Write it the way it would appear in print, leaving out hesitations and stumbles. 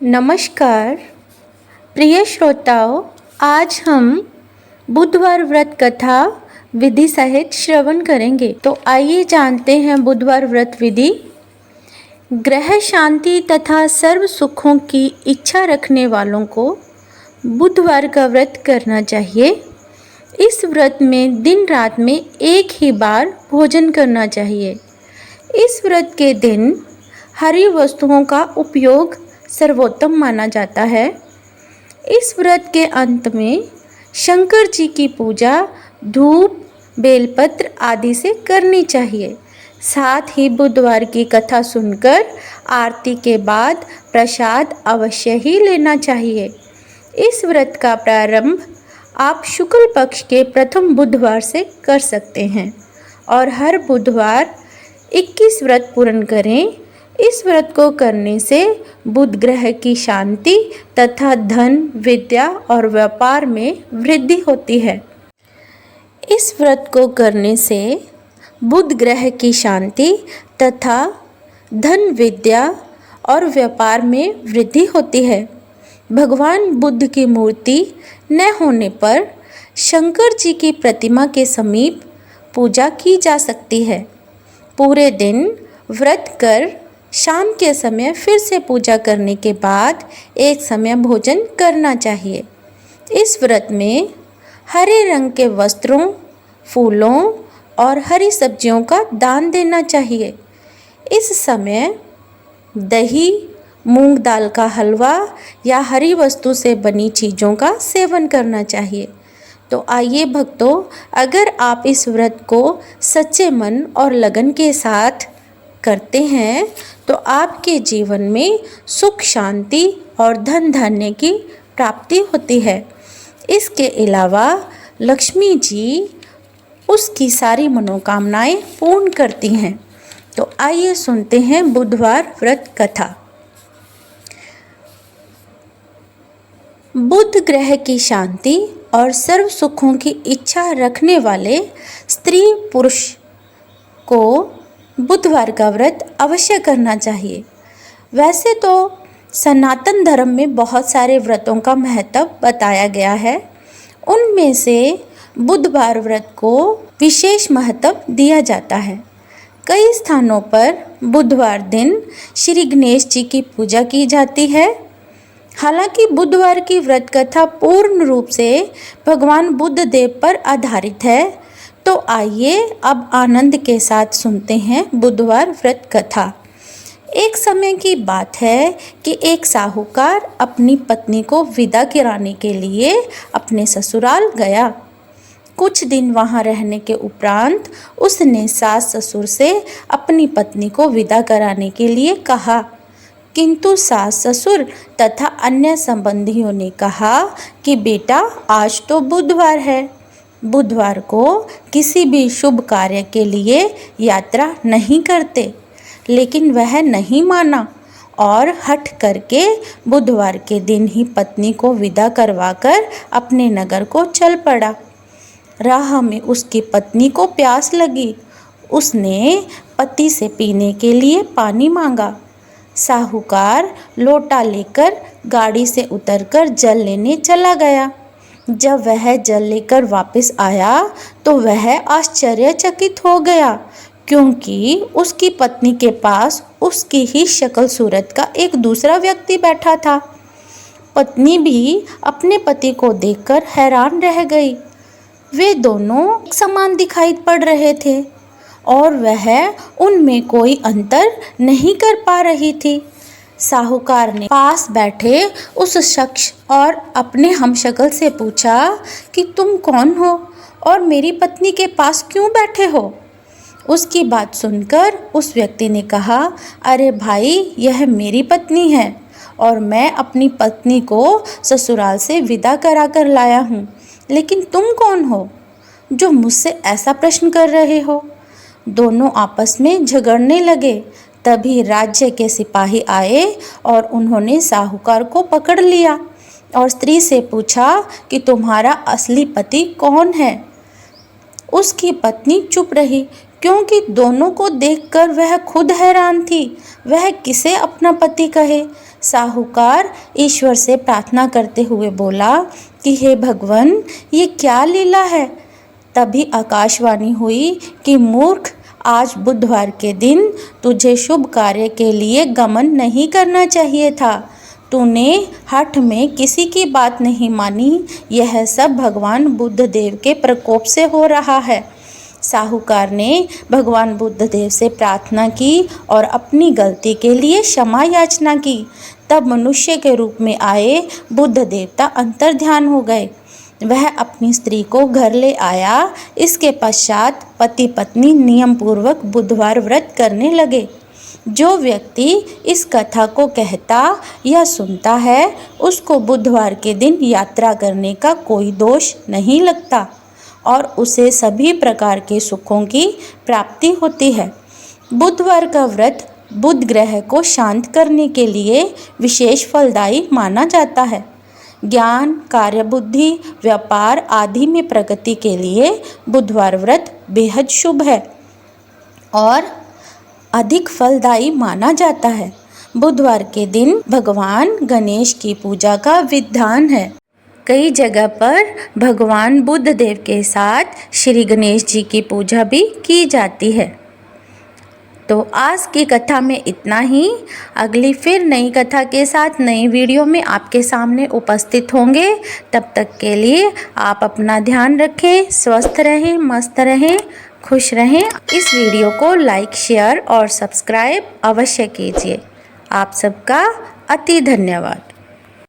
नमस्कार प्रिय श्रोताओं, आज हम बुधवार व्रत कथा विधि सहित श्रवण करेंगे। तो आइए जानते हैं बुधवार व्रत विधि। ग्रह शांति तथा सर्व सुखों की इच्छा रखने वालों को बुधवार का व्रत करना चाहिए। इस व्रत में दिन रात में एक ही बार भोजन करना चाहिए। इस व्रत के दिन हरी वस्तुओं का उपयोग सर्वोत्तम माना जाता है। इस व्रत के अंत में शंकर जी की पूजा धूप, बेलपत्र आदि से करनी चाहिए। साथ ही बुधवार की कथा सुनकर आरती के बाद प्रसाद अवश्य ही लेना चाहिए। इस व्रत का प्रारंभ आप शुक्ल पक्ष के प्रथम बुधवार से कर सकते हैं और हर बुधवार 21 व्रत पूर्ण करें। इस व्रत को करने से बुध ग्रह की शांति तथा धन, विद्या और व्यापार में वृद्धि होती है। इस व्रत को करने से बुध ग्रह की शांति तथा धन, विद्या और व्यापार में वृद्धि होती है। भगवान बुद्ध की मूर्ति न होने पर शंकर जी की प्रतिमा के समीप पूजा की जा सकती है। पूरे दिन व्रत कर शाम के समय फिर से पूजा करने के बाद एक समय भोजन करना चाहिए। इस व्रत में हरे रंग के वस्त्रों, फूलों और हरी सब्जियों का दान देना चाहिए। इस समय दही, मूंग दाल का हलवा या हरी वस्तु से बनी चीज़ों का सेवन करना चाहिए। तो आइए भक्तों, अगर आप इस व्रत को सच्चे मन और लगन के साथ करते हैं तो आपके जीवन में सुख, शांति और धन धान्य की प्राप्ति होती है। इसके अलावा लक्ष्मी जी उसकी सारी मनोकामनाएं पूर्ण करती हैं। तो आइए सुनते हैं बुधवार व्रत कथा। बुध ग्रह की शांति और सर्व सुखों की इच्छा रखने वाले स्त्री पुरुष को बुधवार का व्रत अवश्य करना चाहिए। वैसे तो सनातन धर्म में बहुत सारे व्रतों का महत्व बताया गया है। उनमें से बुधवार व्रत को विशेष महत्व दिया जाता है। कई स्थानों पर बुधवार दिन श्री गणेश जी की पूजा की जाती है। हालांकि बुधवार की व्रत कथा पूर्ण रूप से भगवान बुद्ध देव पर आधारित है। तो आइए अब आनंद के साथ सुनते हैं बुधवार व्रत कथा। एक समय की बात है कि एक साहूकार अपनी पत्नी को विदा कराने के लिए अपने ससुराल गया। कुछ दिन वहां रहने के उपरांत उसने सास ससुर से अपनी पत्नी को विदा कराने के लिए कहा, किंतु सास ससुर तथा अन्य संबंधियों ने कहा कि बेटा, आज तो बुधवार है, बुधवार को किसी भी शुभ कार्य के लिए यात्रा नहीं करते। लेकिन वह नहीं माना और हठ करके बुधवार के दिन ही पत्नी को विदा करवाकर अपने नगर को चल पड़ा। राह में उसकी पत्नी को प्यास लगी। उसने पति से पीने के लिए पानी मांगा। साहूकार लोटा लेकर गाड़ी से उतरकर जल लेने चला गया। जब वह जल लेकर वापस आया तो वह आश्चर्यचकित हो गया, क्योंकि उसकी पत्नी के पास उसकी ही शक्ल सूरत का एक दूसरा व्यक्ति बैठा था। पत्नी भी अपने पति को देखकर हैरान रह गई। वे दोनों एक समान दिखाई पड़ रहे थे और वह उनमें कोई अंतर नहीं कर पा रही थी। साहूकार ने पास बैठे उस शख्स और अपने हमशक्ल से पूछा कि तुम कौन हो और मेरी पत्नी के पास क्यों बैठे हो? उसकी बात सुनकर उस व्यक्ति ने कहा, अरे भाई, यह मेरी पत्नी है और मैं अपनी पत्नी को ससुराल से विदा करा कर लाया हूँ। लेकिन तुम कौन हो जो मुझसे ऐसा प्रश्न कर रहे हो? दोनों आपस में झगड़ने लगे। तभी राज्य के सिपाही आए और उन्होंने साहूकार को पकड़ लिया और स्त्री से पूछा कि तुम्हारा असली पति कौन है? उसकी पत्नी चुप रही, क्योंकि दोनों को देखकर वह खुद हैरान थी। वह किसे अपना पति कहे। साहूकार ईश्वर से प्रार्थना करते हुए बोला कि हे भगवान, ये क्या लीला है। तभी आकाशवाणी हुई कि मूर्ख, आज बुधवार के दिन तुझे शुभ कार्य के लिए गमन नहीं करना चाहिए था। तूने हठ में किसी की बात नहीं मानी। यह सब भगवान बुद्ध देव के प्रकोप से हो रहा है। साहूकार ने भगवान बुद्ध देव से प्रार्थना की और अपनी गलती के लिए क्षमा याचना की। तब मनुष्य के रूप में आए बुद्ध देवता अंतर्ध्यान हो गए। वह अपनी स्त्री को घर ले आया। इसके पश्चात पति पत्नी नियम पूर्वक बुधवार व्रत करने लगे। जो व्यक्ति इस कथा को कहता या सुनता है उसको बुधवार के दिन यात्रा करने का कोई दोष नहीं लगता और उसे सभी प्रकार के सुखों की प्राप्ति होती है। बुधवार का व्रत बुध ग्रह को शांत करने के लिए विशेष फलदायी माना जाता है। ज्ञान, कार्यबुद्धि, व्यापार आदि में प्रगति के लिए बुधवार व्रत बेहद शुभ है और अधिक फलदायी माना जाता है। बुधवार के दिन भगवान गणेश की पूजा का विधान है। कई जगह पर भगवान बुद्ध देव के साथ श्री गणेश जी की पूजा भी की जाती है। तो आज की कथा में इतना ही। अगली फिर नई कथा के साथ नई वीडियो में आपके सामने उपस्थित होंगे। तब तक के लिए आप अपना ध्यान रखें, स्वस्थ रहें, मस्त रहें, खुश रहें। इस वीडियो को लाइक, शेयर और सब्सक्राइब अवश्य कीजिए। आप सबका अति धन्यवाद।